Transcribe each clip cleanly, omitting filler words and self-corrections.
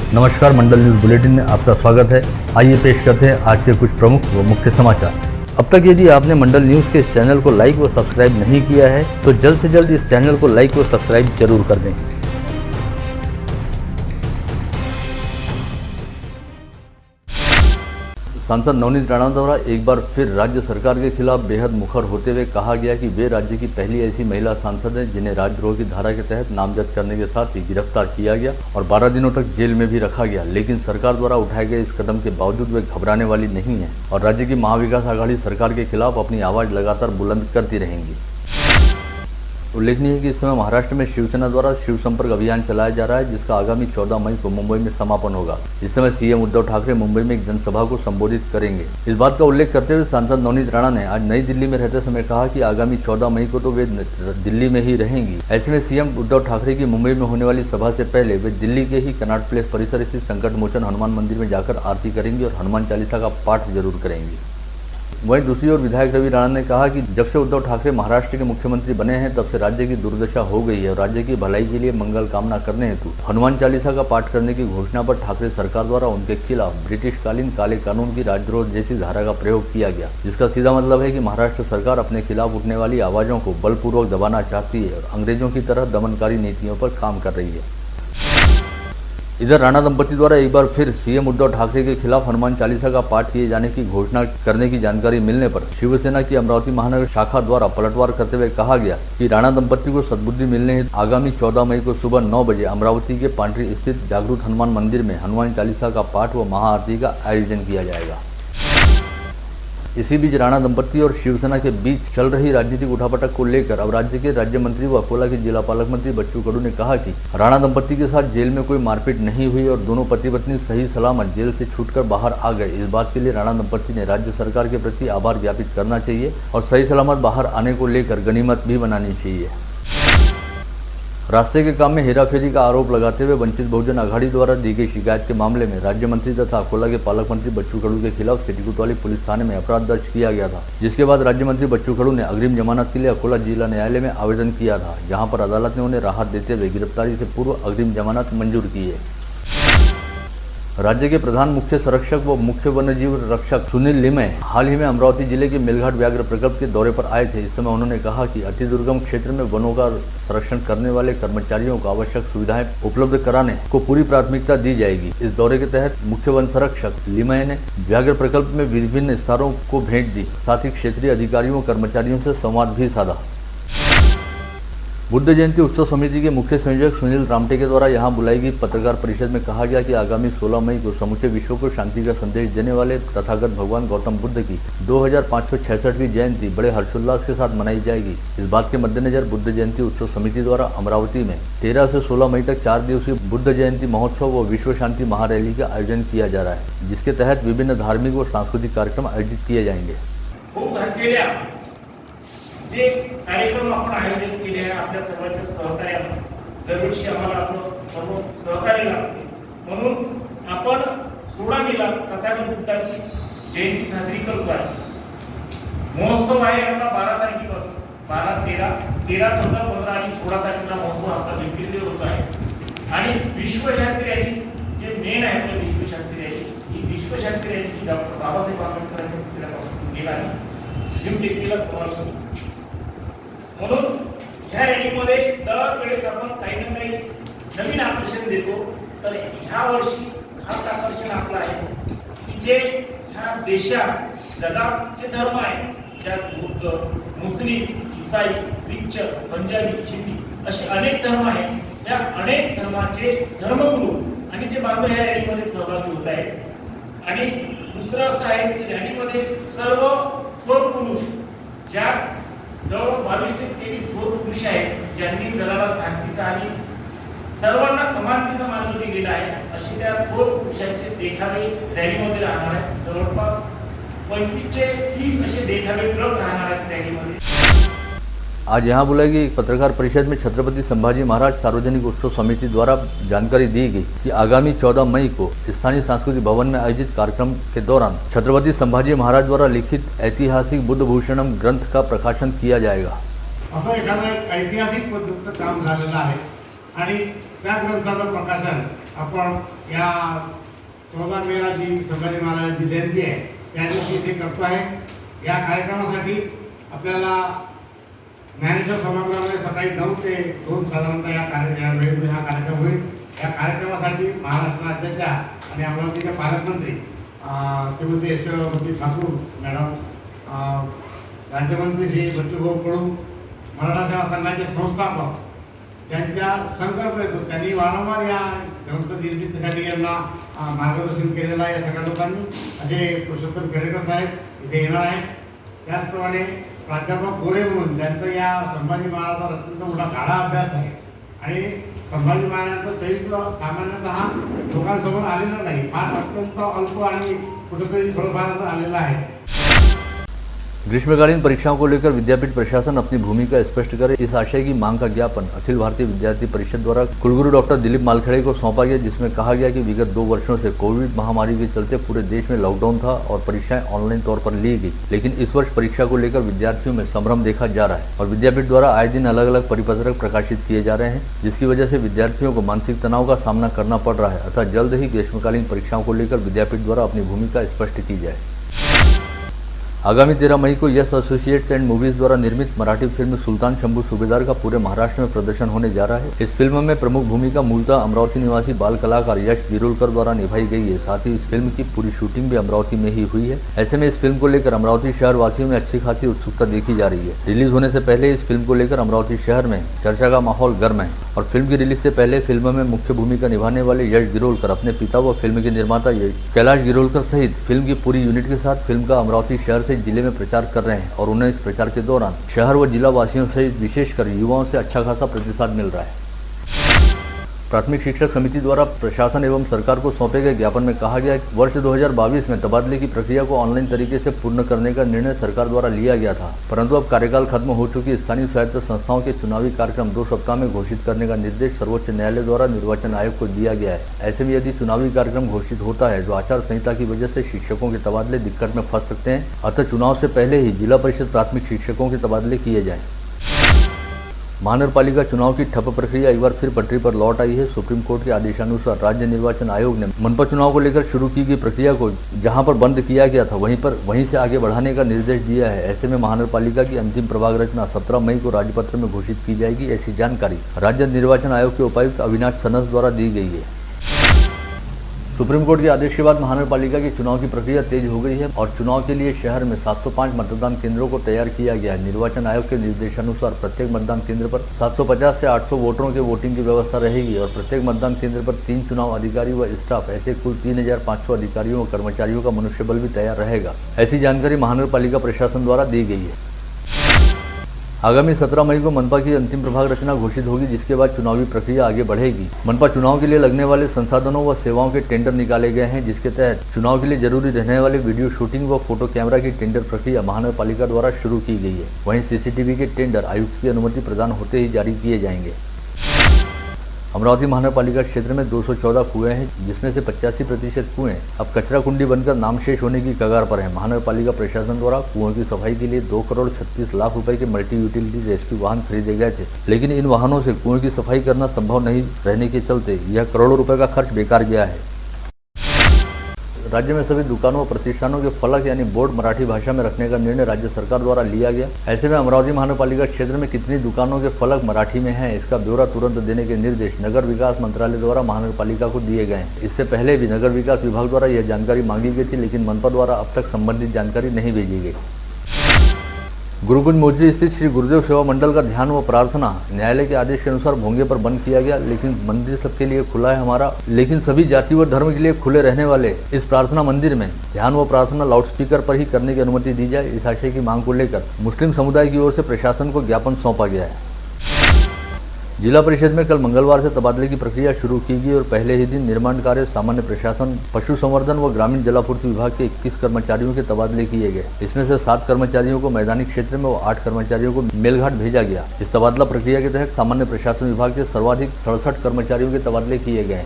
नमस्कार, मंडल news bulletin में आपका स्वागत है। आइए पेश करते हैं आज के कुछ प्रमुख व मुख्य समाचार। अब तक यदि आपने मंडल न्यूज़ के इस चैनल को लाइक व सब्सक्राइब नहीं किया है तो जल्द से जल्द इस चैनल को लाइक व सब्सक्राइब जरूर कर दें। सांसद नवनीत राणा द्वारा एक बार फिर राज्य सरकार के खिलाफ बेहद मुखर होते हुए कहा गया कि वे राज्य की पहली ऐसी महिला सांसद हैं जिन्हें राजद्रोह की धारा के तहत नामजद करने के साथ ही गिरफ्तार किया गया और 12 दिनों तक जेल में भी रखा गया। लेकिन सरकार द्वारा उठाए गए इस कदम के बावजूद वे घबराने वाली नहीं है और राज्य की महाविकास आघाड़ी सरकार के खिलाफ अपनी आवाज लगातार बुलंद करती रहेंगी। उल्लेखनीय है कि इस समय महाराष्ट्र में शिवसेना द्वारा शिव संपर्क अभियान चलाया जा रहा है, जिसका आगामी 14 मई को मुंबई में समापन होगा। इस समय सीएम उद्धव ठाकरे मुंबई में एक जनसभा को संबोधित करेंगे। इस बात का उल्लेख करते हुए सांसद नवनीत राणा ने आज नई दिल्ली में रहते समय कहा कि आगामी 14 मई को तो वे दिल्ली में ही रहेंगी। ऐसे में सीएम उद्धव ठाकरे की मुंबई में होने वाली सभा से पहले वे दिल्ली के ही कनॉट प्लेस परिसर स्थित संकट मोचन हनुमान मंदिर में जाकर आरती करेंगी और हनुमान चालीसा का पाठ जरूर करेंगी। वहीं दूसरी ओर विधायक रवि राणा ने कहा कि जब से उद्धव ठाकरे महाराष्ट्र के मुख्यमंत्री बने हैं तब से राज्य की दुर्दशा हो गई है और राज्य की भलाई के लिए मंगल कामना करने हेतु हनुमान चालीसा का पाठ करने की घोषणा पर ठाकरे सरकार द्वारा उनके खिलाफ ब्रिटिशकालीन काले कानून की राजद्रोह जैसी धारा का प्रयोग किया गया, जिसका सीधा मतलब है कि महाराष्ट्र सरकार अपने खिलाफ उठने वाली आवाजों को बलपूर्वक दबाना चाहती है और अंग्रेजों की तरह दमनकारी नीतियों पर काम कर रही है। इधर राणा दंपति द्वारा एक बार फिर सीएम उद्धव ठाकरे के खिलाफ हनुमान चालीसा का पाठ किए जाने की घोषणा करने की जानकारी मिलने पर शिवसेना की अमरावती महानगर शाखा द्वारा पलटवार करते हुए कहा गया कि राणा दंपति को सद्बुद्धि मिलने हेतु आगामी 14 मई को सुबह 9 बजे अमरावती के पांड्री स्थित जागृत हनुमान मंदिर में हनुमान चालीसा का पाठ व महाआरती का आयोजन किया जाएगा। इसी बीच राणा दंपति और शिवसेना के बीच चल रही राजनीतिक उठापटक को लेकर अब राज्य के राज्य मंत्री व अकोला के जिला पालक मंत्री बच्चू कडू ने कहा कि राणा दंपति के साथ जेल में कोई मारपीट नहीं हुई और दोनों पति पत्नी सही सलामत जेल से छूटकर बाहर आ गए। इस बात के लिए राणा दंपति ने राज्य सरकार के प्रति आभार ज्ञापित करना चाहिए और सही सलामत बाहर आने को लेकर गनीमत भी बनानी चाहिए। रास्ते के काम में हेराफेरी का आरोप लगाते हुए वंचित बहुजन आघाड़ी द्वारा दी गई शिकायत के मामले में राज्य मंत्री तथा अकोला के पालक मंत्री बच्चू कडू के खिलाफ सिटी कोतवाली पुलिस थाने में अपराध दर्ज किया गया था, जिसके बाद राज्य मंत्री बच्चू कडू ने अग्रिम जमानत के लिए अकोला जिला न्यायालय में आवेदन किया था, जहां पर अदालत ने उन्हें राहत देते हुए गिरफ्तारी से पूर्व अग्रिम जमानत मंजूर की है। राज्य के प्रधान मुख्य संरक्षक व मुख्य वन्यजीव रक्षक सुनील लिमय हाल ही में अमरावती जिले के मेलघाट व्याघ्र प्रकल्प के दौरे पर आए थे। इस समय उन्होंने कहा कि अति दुर्गम क्षेत्र में वनों का संरक्षण करने वाले कर्मचारियों को आवश्यक सुविधाएं उपलब्ध कराने को पूरी प्राथमिकता दी जाएगी। इस दौरे के तहत मुख्य वन संरक्षक लिमय ने व्याघ्र प्रकल्प में विभिन्न स्थानों को भेंट दी, साथ ही क्षेत्रीय अधिकारियों व कर्मचारियों से संवाद भी साधा। बुद्ध जयंती उत्सव समिति के मुख्य संयोजक सुनील रामटे के द्वारा यहां बुलाई गई पत्रकार परिषद में कहा गया कि आगामी 16 मई को समूचे विश्व को शांति का संदेश देने वाले तथागत भगवान गौतम बुद्ध की 2566वीं जयंती बड़े हर्षोल्लास के साथ मनाई जाएगी। इस बात के मद्देनजर बुद्ध जयंती उत्सव समिति द्वारा अमरावती में 13 से 16 मई तक 4 दिवसीय बुद्ध जयंती महोत्सव व विश्व शांति महारैली का आयोजन किया जा रहा है, जिसके तहत विभिन्न धार्मिक व सांस्कृतिक कार्यक्रम आयोजित किए जाएंगे। जे कार्यक्रम आपण आयोजित केले आहे आपल्या सर्वांच्या सहकार्याने दरवर्षी आम्हाला आपलं सर्व सहकार्य लागते, म्हणून आपण 16 मेला तथागत बुद्धाची जयंती साजरी करतो आहे। महोत्सव आहे आपला 12 तारखेपासून 12, 13, 14, 15 आणि 16 तारखेला महोत्सव आपला दिल्लीमध्ये होत आहे। आणि विश्व शांती रॅली जे मेन आहे आपल्या विश्व शांती रॅली, ही विश्व शांती रॅली डॉक्टर बाबासाहेब आंबेडकरांच्या पुतळ्यापासून गेला न्यू टेकडीला समावेश म्हणून ह्या रॅलीमध्ये दरवेळेस आपण काही ना काही नवीन आकर्षण देतो। तर ह्या वर्षी खास आकर्षण आपलं आहे की जे ह्या देशात जगात जे धर्म आहेत, ज्यात बुद्ध, मुस्लिम, ईसाई, ख्रिश्चन, पंजाबी, हिंदी असे अनेक धर्म आहेत, त्या अनेक धर्माचे धर्मगुरू आणि ते बांधव ह्या रॅलीमध्ये सहभागी होत आहेत। आणि दुसरं असं आहे की रॅलीमध्ये सर्व थोर पुरुष, ज्यात जवळ 22 ते 23 थोर पुरुष आहेत, ज्यांनी जगाला शांतीचा आणि सर्वांना समानतेचा मार्ग दिलेला आहे, असे त्या थोर पुरुषांचे देखावे रॅलीमध्ये राहणार आहेत। जवळपास 25 ते 30 असे देखावे ट्रक राहणार आहेत रॅलीमध्ये। आज यहां बुलाई गई पत्रकार परिषद में छत्रपति संभाजी महाराज सार्वजनिक उत्सव समिति द्वारा जानकारी दी गई कि आगामी 14 मई को स्थानीय सांस्कृतिक भवन में आयोजित कार्यक्रम के दौरान छत्रपति संभाजी महाराज द्वारा लिखित ऐतिहासिक बुद्ध भूषणम ग्रंथ का प्रकाशन किया जाएगा। असं एखादं ऐतिहासिक पद्धतीचं काम झालेलं आहे आणि त्या ग्रंथाचं प्रकाशन आपण या 14 मेला जी संभाजी महाराजांची जयंती आहे त्या दिवशी इथे करतो आहे। या कार्यक्रमासाठी आपल्याला ज्ञानेश्वर सभागृहामध्ये सकाळी 9 ते 2 साधारणतः या वेळेमध्ये हा कार्यक्रम होईल। या कार्यक्रमासाठी महाराष्ट्र राज्याच्या आणि अमरावतीचे पालकमंत्री श्रीमती यशोमती ठाकूर मॅडम, राज्यमंत्री श्री बच्चूभाऊ कडू, मराठा सेवा संघाचे संस्थापक त्यांच्या संकल्प येतो, त्यांनी वारंवार या ग्रंथ निर्मितीसाठी यांना मार्गदर्शन केलेलं आहे। या सगळ्या लोकांनी असे पुरुषोत्तम खेडेकर साहेब इथे येणार आहेत। त्याचप्रमाणे प्राध्यापक गोरे म्हणून ज्यांचं या संभाजी महाराजांचा अत्यंत मोठा गाढा अभ्यास आहे आणि संभाजी महाराजांचं चरित्र सामान्यतः लोकांसमोर आलेलं नाही, फार अत्यंत अल्प आणि कुठेतरी थोडंफार आलेलं आहे। ग्रीष्मकालीन परीक्षाओं को लेकर विद्यापीठ प्रशासन अपनी भूमिका स्पष्ट करे, इस आशय की मांग का ज्ञापन अखिल भारतीय विद्यार्थी परिषद द्वारा कुलगुरु डॉक्टर दिलीप मालखेड़े को सौंपा गया, जिसमें कहा गया कि विगत 2 वर्षों से कोविड महामारी के चलते पूरे देश में लॉकडाउन था और परीक्षाएं ऑनलाइन तौर पर ली गई, लेकिन इस वर्ष परीक्षा को लेकर विद्यार्थियों में संभ्रम देखा जा रहा है और विद्यापीठ द्वारा आए दिन अलग अलग परिपत्रक प्रकाशित किए जा रहे हैं, जिसकी वजह से विद्यार्थियों को मानसिक तनाव का सामना करना पड़ रहा है। अतः जल्द ही ग्रीष्मकालीन परीक्षाओं को लेकर विद्यापीठ द्वारा अपनी भूमिका स्पष्ट की जाए। आगामी 13 मई को यस एसोसिएट्स एंड मूवीज द्वारा निर्मित मराठी फिल्म सुल्तान शंभू सूबेदार का पूरे महाराष्ट्र में प्रदर्शन होने जा रहा है। इस फिल्म में प्रमुख भूमिका मूलतः अमरावती निवासी बाल कलाकार यश गिरोलकर द्वारा निभाई गई है। साथ ही इस फिल्म की पूरी शूटिंग भी अमरावती में ही हुई है। ऐसे में इस फिल्म को लेकर अमरावती शहर वासियों में अच्छी खासी उत्सुकता देखी जा रही है। रिलीज होने से पहले इस फिल्म को लेकर अमरावती शहर में चर्चा का माहौल गर्म है और फिल्म की रिलीज से पहले फिल्म में मुख्य भूमिका निभाने वाले यश गिरोलकर अपने पिता व फिल्म के निर्माता कैलाश गिरोलकर सहित फिल्म की पूरी यूनिट के साथ फिल्म का अमरावती शहर से जिले में प्रचार कर रहे हैं और उन्हें इस प्रचार के दौरान शहर व जिला वासियों सहित विशेषकर युवाओं से अच्छा खासा प्रतिसाद मिल रहा है। प्राथमिक शिक्षक समिति द्वारा प्रशासन एवं सरकार को सौंपे गए ज्ञापन में कहा गया कि वर्ष 2022 में तबादले की प्रक्रिया को ऑनलाइन तरीके से पूर्ण करने का निर्णय सरकार द्वारा लिया गया था, परंतु अब कार्यकाल खत्म हो चुकी स्थानीय स्वायत्त संस्थाओं के चुनावी कार्यक्रम 2 सप्ताह में घोषित करने का निर्देश सर्वोच्च न्यायालय द्वारा निर्वाचन आयोग को दिया गया है। ऐसे में यदि चुनावी कार्यक्रम घोषित होता है तो आचार संहिता की वजह से शिक्षकों के तबादले दिक्कत में फंस सकते हैं, अतः चुनाव से पहले ही जिला परिषद प्राथमिक शिक्षकों के तबादले किए जाएं। महानगरपालिका चुनाव की ठप प्रक्रिया एक बार फिर पटरी पर लौट आई है। सुप्रीम कोर्ट के आदेशानुसार राज्य निर्वाचन आयोग ने मनपा चुनाव को लेकर शुरू की गई प्रक्रिया को जहां पर बंद किया गया था वहीं से आगे बढ़ाने का निर्देश दिया है। ऐसे में महानगरपालिका की अंतिम प्रभाग रचना 17 मई को राज्यपत्र में घोषित की जाएगी, ऐसी जानकारी राज्य निर्वाचन आयोग के उपायुक्त अविनाश सनस द्वारा दी गई है। सुप्रीम कोर्ट के आदेश के बाद महानगरपालिका के चुनाव की प्रक्रिया तेज हो गई है और चुनाव के लिए शहर में 705 मतदान केंद्रों को तैयार किया गया है। निर्वाचन आयोग के निर्देशानुसार प्रत्येक मतदान केंद्र पर 750 से 800 वोटरों के वोटिंग की व्यवस्था रहेगी और प्रत्येक मतदान केंद्र पर 3 चुनाव अधिकारी व स्टाफ ऐसे कुल 3500 अधिकारियों व कर्मचारियों का मनुष्यबल भी तैयार रहेगा। ऐसी जानकारी महानगरपालिका प्रशासन द्वारा दी गई है। आगामी 17 मई को मनपा की अंतिम प्रभाग रचना घोषित होगी, जिसके बाद चुनावी प्रक्रिया आगे बढ़ेगी। मनपा चुनाव के लिए लगने वाले संसाधनों व सेवाओं के टेंडर निकाले गए हैं, जिसके तहत चुनाव के लिए जरूरी रहने वाले वीडियो शूटिंग व फोटो कैमरा की टेंडर प्रक्रिया महानगरपालिका द्वारा शुरू की गई है। वहीं सीसीटीवी के टेंडर आयुक्त की अनुमति प्रदान होते ही जारी किए जाएंगे। अमरावती महानगरपालिका क्षेत्र में 214 कुएं हैं, जिसमें से 85% कुएं अब कचरा कुंडी बनकर नामशेष होने की कगार पर है। महानगरपालिका प्रशासन द्वारा कुओं की सफाई के लिए 2,36,00,000 रुपए के मल्टी यूटिलिटी रेस्क्यू वाहन खरीदे गए थे, लेकिन इन वाहनों से कुएं की सफाई करना संभव नहीं रहने के चलते यह करोड़ों रुपए का खर्च बेकार गया है। राज्य में सभी दुकानों व प्रतिष्ठानों के फलक यानी बोर्ड मराठी भाषा में रखने का निर्णय राज्य सरकार द्वारा लिया गया। ऐसे में अमरावती महानगरपालिका क्षेत्र में कितनी दुकानों के फलक मराठी में हैं, इसका ब्यौरा तुरंत देने के निर्देश नगर विकास मंत्रालय द्वारा महानगरपालिका को दिए गए हैं। इससे पहले भी नगर विकास विभाग द्वारा यह जानकारी मांगी गई थी, लेकिन मनपा द्वारा अब तक संबंधित जानकारी नहीं भेजी गई। गुरुकुंज मोजरी स्थित श्री गुरुदेव सेवा मंडल का ध्यान व प्रार्थना न्यायालय के आदेश के अनुसार भोंगे पर बंद किया गया, लेकिन मंदिर सबके लिए खुला है हमारा, लेकिन सभी जाति व धर्म के लिए खुले रहने वाले इस प्रार्थना मंदिर में ध्यान व प्रार्थना लाउडस्पीकर पर ही करने की अनुमति दी जाए। इस आशय की मांग को लेकर मुस्लिम समुदाय की ओर से प्रशासन को ज्ञापन सौंपा गया है। जिला परिषद में कल मंगलवार से तबादले की प्रक्रिया शुरू की गई और पहले ही दिन निर्माण कार्य, सामान्य प्रशासन, पशु संवर्धन व ग्रामीण जलापूर्ति विभाग के 21 कर्मचारियों के तबादले किए गए। इसमें से 7 कर्मचारियों को मैदानी क्षेत्र में व 8 कर्मचारियों को मेलघाट भेजा गया। इस तबादला प्रक्रिया के तहत सामान्य प्रशासन विभाग के सर्वाधिक 67 कर्मचारियों के तबादले किए गए।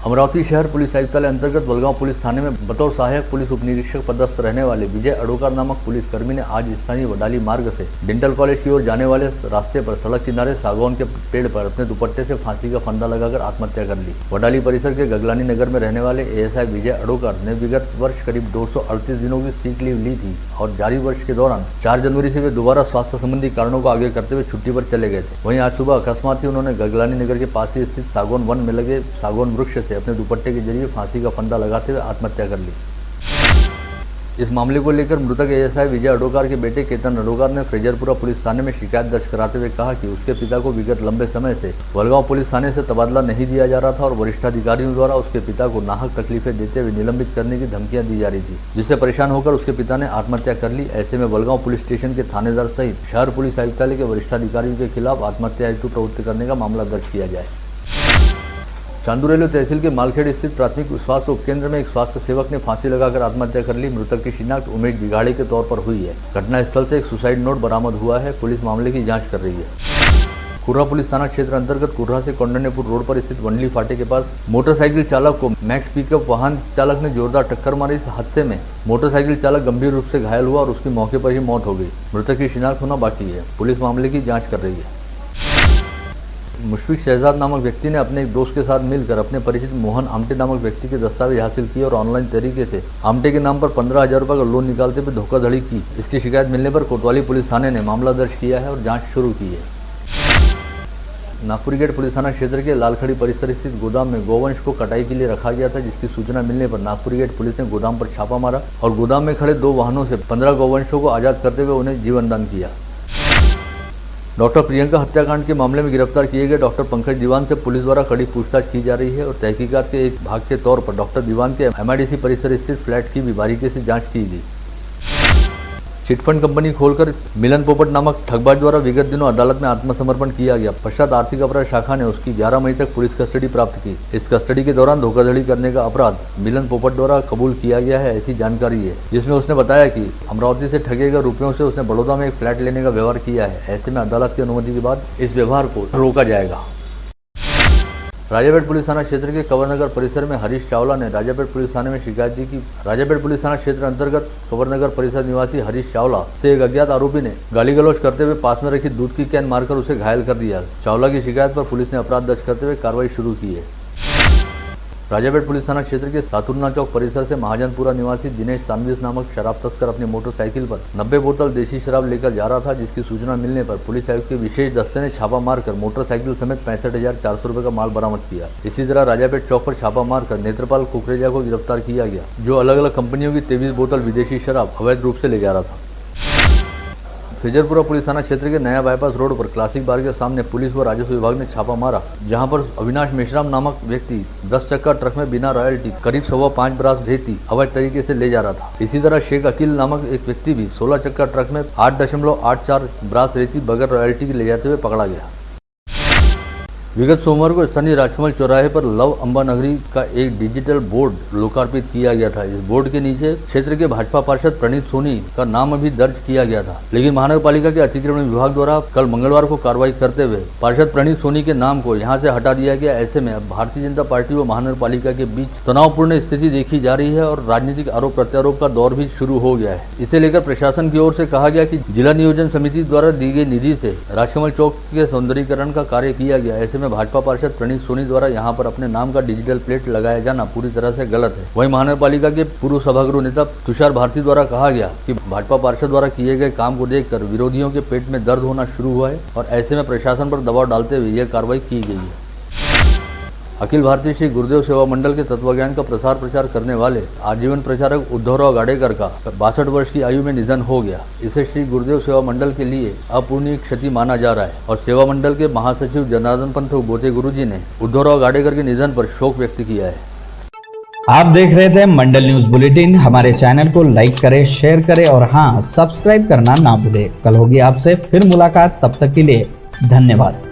अमरावती शहर पुलिस आयुक्तालय अंतर्गत वलगांव पुलिस थाने में बतौर सहायक पुलिस उपनिरीक्षक पदस्थ रहने वाले विजय अडोकर नामक पुलिसकर्मी ने आज स्थानीय वडाली मार्ग से डेंटल कॉलेज की ओर जाने वाले रास्ते पर सड़क किनारे सागौन के पेड़ पर अपने दुपट्टे से फांसी का फंदा लगाकर आत्महत्या कर ली। वडाली परिसर के गगलानी नगर में रहने वाले एएसआई विजय अडोकर ने विगत वर्ष करीब 238 दिनों की सीक लीव ली थी और जारी वर्ष के दौरान 4 जनवरी से वे दोबारा स्वास्थ्य संबंधी कारणों को आगे करते हुए छुट्टी पर चले गए थे। वहीं आज सुबह अकस्मात ही उन्होंने गगलानी नगर के पास ही स्थित सागौन वन में लगे सागौन वृक्ष से अपने दुपट्टे के जरिए फांसी का फंदा लगाते हुए आत्महत्या कर ली। इस मामले को लेकर मृतक एएसआई विजय अडोकर के बेटे केतन अडोकर ने फ्रेजरपुरा पुलिस थाने में शिकायत दर्ज कराते हुए कहा कि उसके पिता को विगत लंबे समय से वलगांव पुलिस थाने से तबादला नहीं दिया जा रहा था और वरिष्ठ अधिकारियों द्वारा उसके पिता को नाहक तकलीफें देते हुए निलंबित करने की धमकियां दी जा रही थी, जिससे परेशान होकर उसके पिता ने आत्महत्या कर ली। ऐसे में वलगांव पुलिस स्टेशन के थानेदार सहित शहर पुलिस आयुक्तालय के वरिष्ठ अधिकारियों के खिलाफ आत्महत्या हेतु प्रवृत्ति करने का मामला दर्ज किया जाए। चांदुरेलो तहसील के मालखेड़ स्थित प्राथमिक स्वास्थ्य उपकेंद्र में एक स्वास्थ्य सेवक ने फांसी लगाकर आत्महत्या कर ली। मृतक की शिनाख्त उमेश बिगाड़े के तौर पर हुई है। घटनास्थल से एक सुसाइड नोट बरामद हुआ है। पुलिस मामले की जांच कर रही है। कुर्रा पुलिस थाना क्षेत्र अंतर्गत कुर्रा से कौंडन्यपुर रोड पर स्थित वंडली फाटे के पास मोटरसाइकिल चालक को मैक्स पिकअप वाहन चालक ने जोरदार टक्कर मारी। इस हादसे में मोटरसाइकिल चालक गंभीर रूप से घायल हुआ और उसकी मौके पर ही मौत हो गई। मृतक की शिनाख्त होना बाकी है। पुलिस मामले की जाँच कर रही है। मुशफिक शहजाद नामक व्यक्ति ने अपने एक दोस्त के साथ मिलकर अपने परिचित मोहन आमटे नामक व्यक्ति के दस्तावेज हासिल किए और ऑनलाइन तरीके से आमटे के नाम पर 15,000 रुपये का लोन निकालते हुए धोखाधड़ी की। इसकी शिकायत मिलने पर कोतवाली पुलिस थाने ने मामला दर्ज किया है और जांच शुरू की है। नागपुरी गेट पुलिस थाना क्षेत्र के लालखड़ी परिसर स्थित गोदाम में गौवंश को कटाई के लिए रखा गया था, जिसकी सूचना मिलने पर नागपुरी गेट पुलिस ने गोदाम पर छापा मारा और गोदाम में खड़े 2 वाहनों से 15 गौवंशों को आजाद करते हुए उन्हें जीवन दान किया। डॉक्टर प्रियंका हत्याकांड के मामले में गिरफ्तार किए गए डॉक्टर पंकज दीवान से पुलिस द्वारा कड़ी पूछताछ की जा रही है और तहकीकात के एक भाग के तौर पर डॉक्टर दीवान के एमआईडीसी परिसर स्थित फ्लैट की भी बारीकी से जांच की गई। चिटफंड कंपनी खोलकर मिलन पोपट नामक ठगबाज द्वारा विगत दिनों अदालत में आत्मसमर्पण किया गया। पश्चात आर्थिक अपराध शाखा ने उसकी 11 मई तक पुलिस कस्टडी प्राप्त की। इस कस्टडी के दौरान धोखाधड़ी करने का अपराध मिलन पोपट द्वारा कबूल किया गया है, ऐसी जानकारी है, जिसमें उसने बताया कि अमरावती से ठगे गए रुपयों से उसने बड़ौदा में एक फ्लैट लेने का व्यवहार किया है। ऐसे में अदालत की अनुमति के बाद इस व्यवहार को रोका जाएगा। राजापेट पुलिस थाना क्षेत्र के कंवरनगर परिसर में हरीश चावला ने राजापेट पुलिस थाने में शिकायत दी कि राजापेट पुलिस थाना क्षेत्र अंतर्गत कंवरनगर परिसर निवासी हरीश चावला से एक अज्ञात आरोपी ने गाली गलौज करते हुए पास में रखी दूध की कैन मारकर उसे घायल कर दिया। चावला की शिकायत पर पुलिस ने अपराध दर्ज करते हुए कार्रवाई शुरू की है। राजापेट पुलिस थाना क्षेत्र के सातुरना चौक परिसर से महाजनपुरा निवासी दिनेश चांदविस नामक शराब तस्कर अपनी मोटरसाइकिल पर 90 बोतल देशी शराब लेकर जा रहा था, जिसकी सूचना मिलने पर पुलिस आयुक्त के विशेष दस्ते ने छापा मारकर मोटरसाइकिल समेत 65,400 रुपये का माल बरामद किया। इसी तरह राजापेट चौक पर छापा मारकर नेत्रपाल कुकरेजा को गिरफ्तार किया गया, जो अलग अलग कंपनियों की 23 बोतल विदेशी शराब अवैध रूप से ले जा रहा था। फ्रेजरपुरा पुलिस थाना क्षेत्र के नया बाईपास रोड पर क्लासिक बार के सामने पुलिस व राजस्व विभाग ने छापा मारा, जहां पर अविनाश मेश्राम नामक व्यक्ति 10 चक्का ट्रक में बिना रॉयल्टी करीब 5.25 ब्रास रेती अवैध तरीके से ले जा रहा था। इसी तरह शेख अकील नामक एक व्यक्ति भी 16 चक्का ट्रक में 8.84 ब्रास रेती बगैर रॉयल्टी के ले जाते हुए पकड़ा गया। विगत सोमवार को स्थानीय राजकमल चौराहे पर लव अम्बा नगरी का एक डिजिटल बोर्ड लोकार्पित किया गया था। इस बोर्ड के नीचे क्षेत्र के भाजपा पार्षद प्रणीत सोनी का नाम भी दर्ज किया गया था, लेकिन महानगरपालिका के अतिक्रमण विभाग द्वारा कल मंगलवार को कार्रवाई करते हुए पार्षद प्रणीत सोनी के नाम को यहां से हटा दिया गया। ऐसे में अब भारतीय जनता पार्टी व महानगरपालिका के बीच तनावपूर्ण स्थिति देखी जा रही है और राजनीतिक आरोप प्रत्यारोप का दौर भी शुरू हो गया है। इसे लेकर प्रशासन की ओर से कहा गया कि जिला नियोजन समिति द्वारा दी गई निधि से राजकमल चौक के सौंदर्यीकरण का कार्य किया गया। ऐसे में भाजपा पार्षद प्रणीत सोनी द्वारा यहां पर अपने नाम का डिजिटल प्लेट लगाया जाना पूरी तरह से गलत है। वहीं महानगरपालिका के पूर्व सभागृह नेता तुषार भारती द्वारा कहा गया कि भाजपा पार्षद द्वारा किए गए काम को देखकर विरोधियों के पेट में दर्द होना शुरू हुआ है और ऐसे में प्रशासन पर दबाव डालते हुए यह कार्रवाई की गई है। अखिल भारतीय श्री गुरुदेव सेवा मंडल के तत्वज्ञान का प्रसार प्रचार करने वाले आजीवन प्रचारक उद्धवराव गाडेकर का 62 वर्ष की आयु में निधन हो गया। इसे श्री गुरुदेव सेवा मंडल के लिए अपूर्णीय क्षति माना जा रहा है और सेवा मंडल के महासचिव जनार्दन पंत बोते गुरुजी ने उद्धवराव गाडेकर के निधन पर शोक व्यक्त किया है। आप देख रहे थे मंडल न्यूज बुलेटिन। हमारे चैनल को लाइक करें, शेयर करें और हाँ, सब्सक्राइब करना ना भूलें। कल होगी आपसे फिर मुलाकात, तब तक के लिए धन्यवाद।